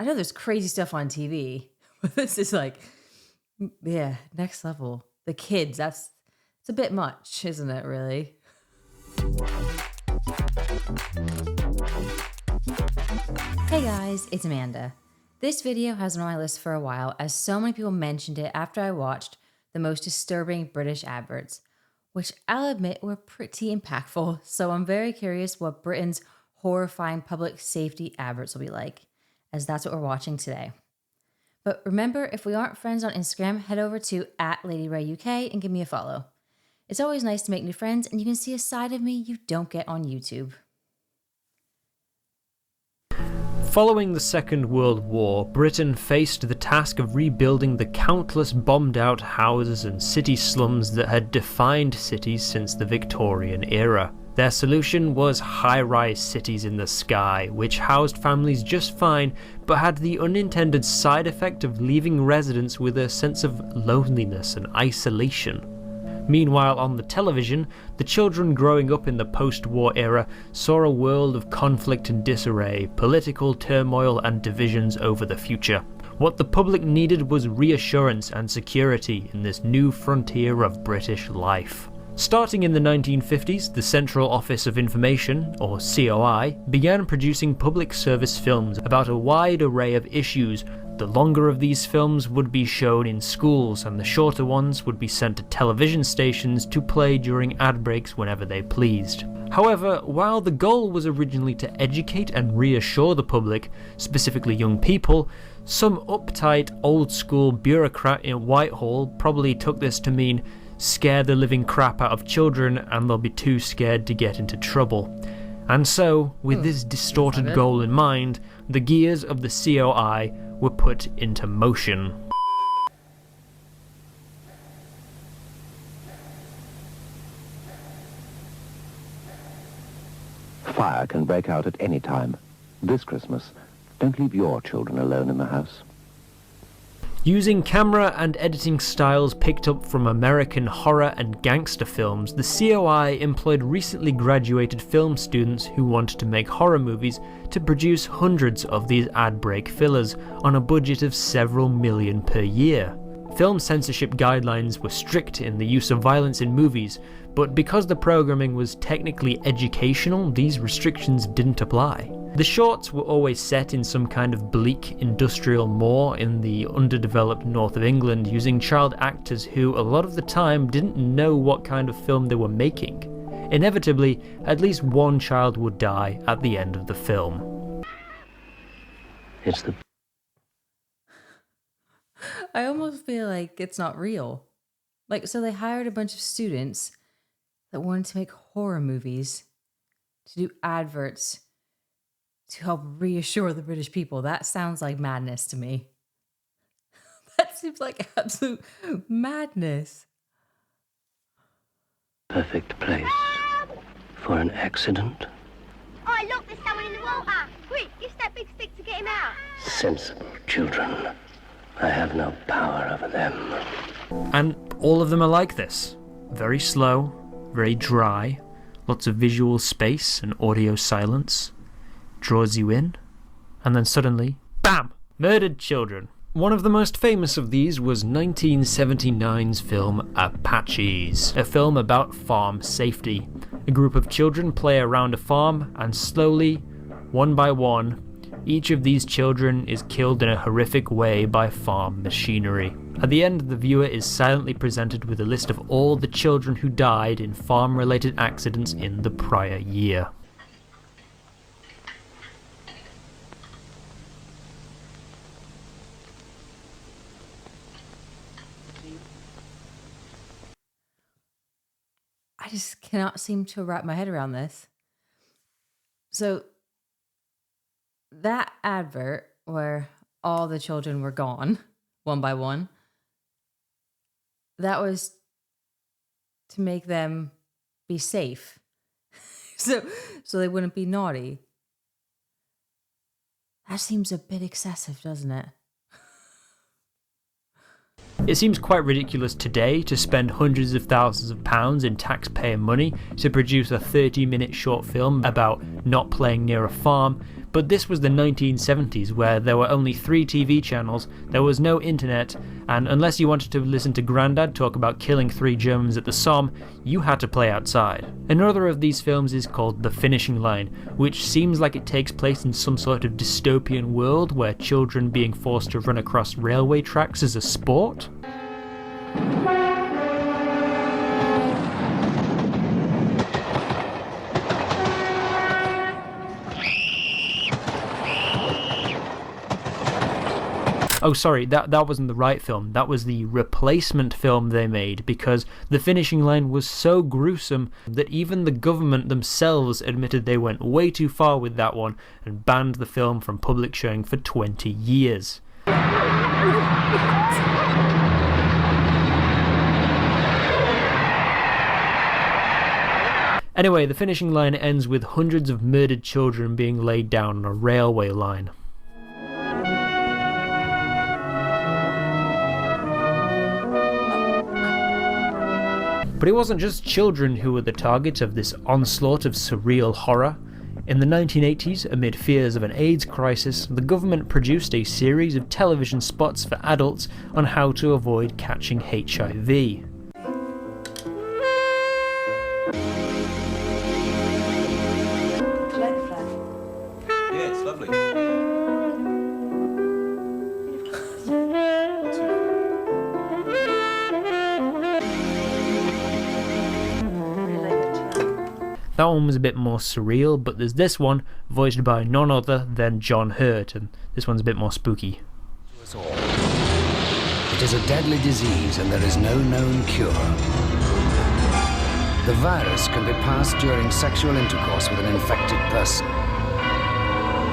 I know there's crazy stuff on TV, but this is like, yeah, next level. The kids, it's a bit much, isn't it, really? Hey guys, it's Amanda. This video has been on my list for a while as so many people mentioned it after I watched the most disturbing British adverts, which I'll admit were pretty impactful, so I'm very curious what Britain's horrifying public safety adverts will be like, as that's what we're watching today. But remember, if we aren't friends on Instagram, head over to @LadyRayUK and give me a follow. It's always nice to make new friends, and you can see a side of me you don't get on YouTube. Following the Second World War, Britain faced the task of rebuilding the countless bombed-out houses and city slums that had defined cities since the Victorian era. Their solution was high-rise cities in the sky, which housed families just fine, but had the unintended side effect of leaving residents with a sense of loneliness and isolation. Meanwhile, on the television, the children growing up in the post-war era saw a world of conflict and disarray, political turmoil and divisions over the future. What the public needed was reassurance and security in this new frontier of British life. Starting in the 1950s, the Central Office of Information, or COI, began producing public service films about a wide array of issues. The longer of these films would be shown in schools, and the shorter ones would be sent to television stations to play during ad breaks whenever they pleased. However, while the goal was originally to educate and reassure the public, specifically young people, some uptight, old-school bureaucrat in Whitehall probably took this to mean scare the living crap out of children and they'll be too scared to get into trouble. And so, with this distorted goal in mind, the gears of the COI were put into motion. Fire can break out at any time. This Christmas, don't leave your children alone in the house. Using camera and editing styles picked up from American horror and gangster films, the COI employed recently graduated film students who wanted to make horror movies to produce hundreds of these ad break fillers on a budget of several million per year. Film censorship guidelines were strict in the use of violence in movies, but because the programming was technically educational, these restrictions didn't apply. The shorts were always set in some kind of bleak industrial moor in the underdeveloped north of England, using child actors who a lot of the time didn't know what kind of film they were making. Inevitably, at least one child would die at the end of the film. I almost feel like it's not real. So they hired a bunch of students that wanted to make horror movies to do adverts to help reassure the British people. That sounds like madness to me. That seems like absolute madness. Perfect place for an accident. Oh, look, there's someone in the water. Quick, use that big stick to get him out. Sensible children. I have no power over them. And all of them are like this. Very slow, very dry, lots of visual space and audio silence. Draws you in, and then suddenly, BAM! Murdered children. One of the most famous of these was 1979's film Apaches, a film about farm safety. A group of children play around a farm, and slowly, one by one, each of these children is killed in a horrific way by farm machinery. At the end, the viewer is silently presented with a list of all the children who died in farm-related accidents in the prior year. I just cannot seem to wrap my head around this. So that advert where all the children were gone, one by one, that was to make them be safe. so they wouldn't be naughty. That seems a bit excessive, doesn't it? It seems quite ridiculous today to spend hundreds of thousands of pounds in taxpayer money to produce a 30-minute short film about not playing near a farm, But this was the 1970s, where there were only 3 TV channels, there was no internet, and unless you wanted to listen to Grandad talk about killing 3 Germans at the Somme, you had to play outside. Another of these films is called The Finishing Line, which seems like it takes place in some sort of dystopian world where children being forced to run across railway tracks is a sport. Oh, sorry, that wasn't the right film. That was the replacement film they made, because The Finishing Line was so gruesome that even the government themselves admitted they went way too far with that one and banned the film from public showing for 20 years. Anyway, The Finishing Line ends with hundreds of murdered children being laid down on a railway line. But it wasn't just children who were the target of this onslaught of surreal horror. In the 1980s, amid fears of an AIDS crisis, the government produced a series of television spots for adults on how to avoid catching HIV. Yeah, it's lovely. That one was a bit more surreal, but there's this one, voiced by none other than John Hurt, and this one's a bit more spooky. It is a deadly disease and there is no known cure. The virus can be passed during sexual intercourse with an infected person.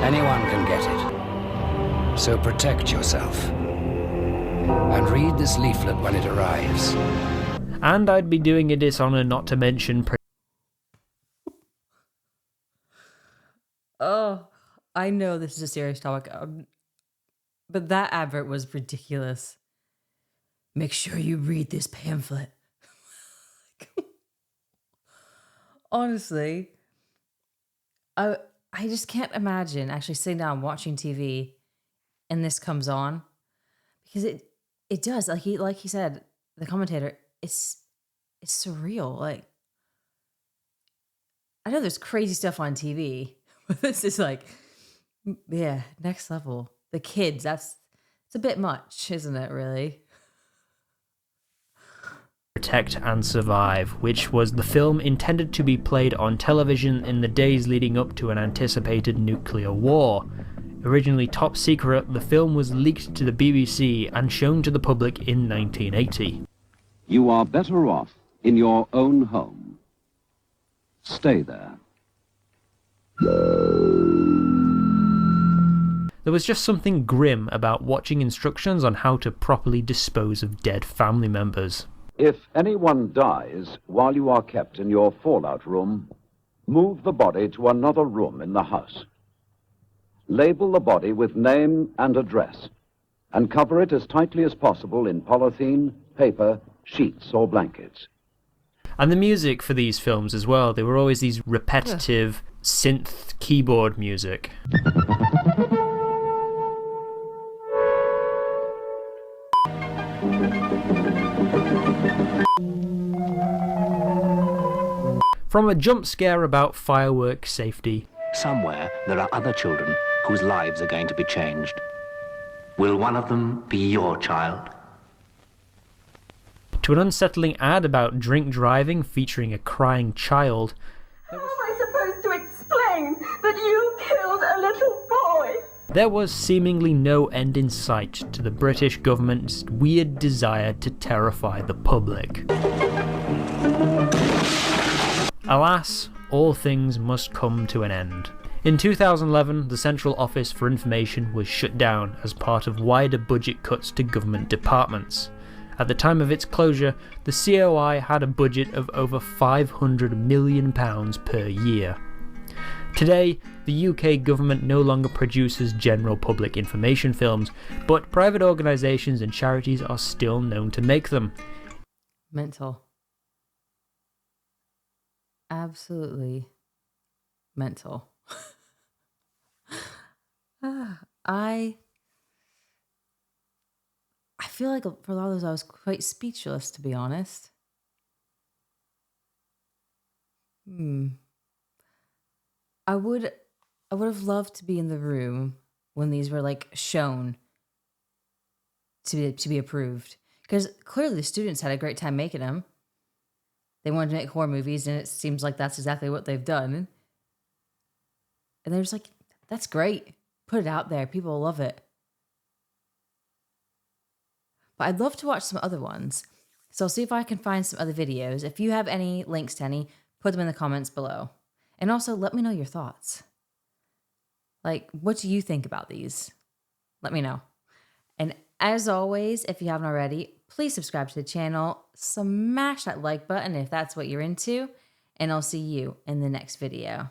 Anyone can get it. So protect yourself. And read this leaflet when it arrives. And I'd be doing a dishonour not to mention Oh, I know this is a serious topic, but that advert was ridiculous. Make sure you read this pamphlet. Honestly, I just can't imagine actually sitting down watching TV and this comes on, because it does, like he said, the commentator, it's surreal. Like, I know there's crazy stuff on TV, but this is like, yeah, next level. The kids, it's a bit much, isn't it, really? Protect and Survive, which was the film intended to be played on television in the days leading up to an anticipated nuclear war. Originally top secret, the film was leaked to the BBC and shown to the public in 1980. You are better off in your own home. Stay there. There was just something grim about watching instructions on how to properly dispose of dead family members. If anyone dies while you are kept in your fallout room, move the body to another room in the house. Label the body with name and address, and cover it as tightly as possible in polythene, paper, sheets, or blankets. And the music for these films as well, they were always these repetitive synth keyboard music. From a jump scare about firework safety. Somewhere there are other children whose lives are going to be changed. Will one of them be your child? To an unsettling ad about drink driving featuring a crying child. How am I supposed to explain that you killed a little boy? There was seemingly no end in sight to the British government's weird desire to terrify the public. Alas, all things must come to an end. In 2011, the Central Office for Information was shut down as part of wider budget cuts to government departments. At the time of its closure, the COI had a budget of over £500 million per year. Today, the UK government no longer produces general public information films, but private organisations and charities are still known to make them. Mental. Absolutely mental. I feel like for a lot of those I was quite speechless, to be honest. I would have loved to be in the room when these were like shown to be approved, because clearly the students had a great time making them. They wanted to make horror movies, and it seems like that's exactly what they've done. And they're just like, that's great. Put it out there. People will love it. But I'd love to watch some other ones. So I'll see if I can find some other videos. If you have any links to any, put them in the comments below. And also let me know your thoughts. Like, what do you think about these? Let me know. And as always, if you haven't already, please subscribe to the channel. Smash that like button if that's what you're into. And I'll see you in the next video.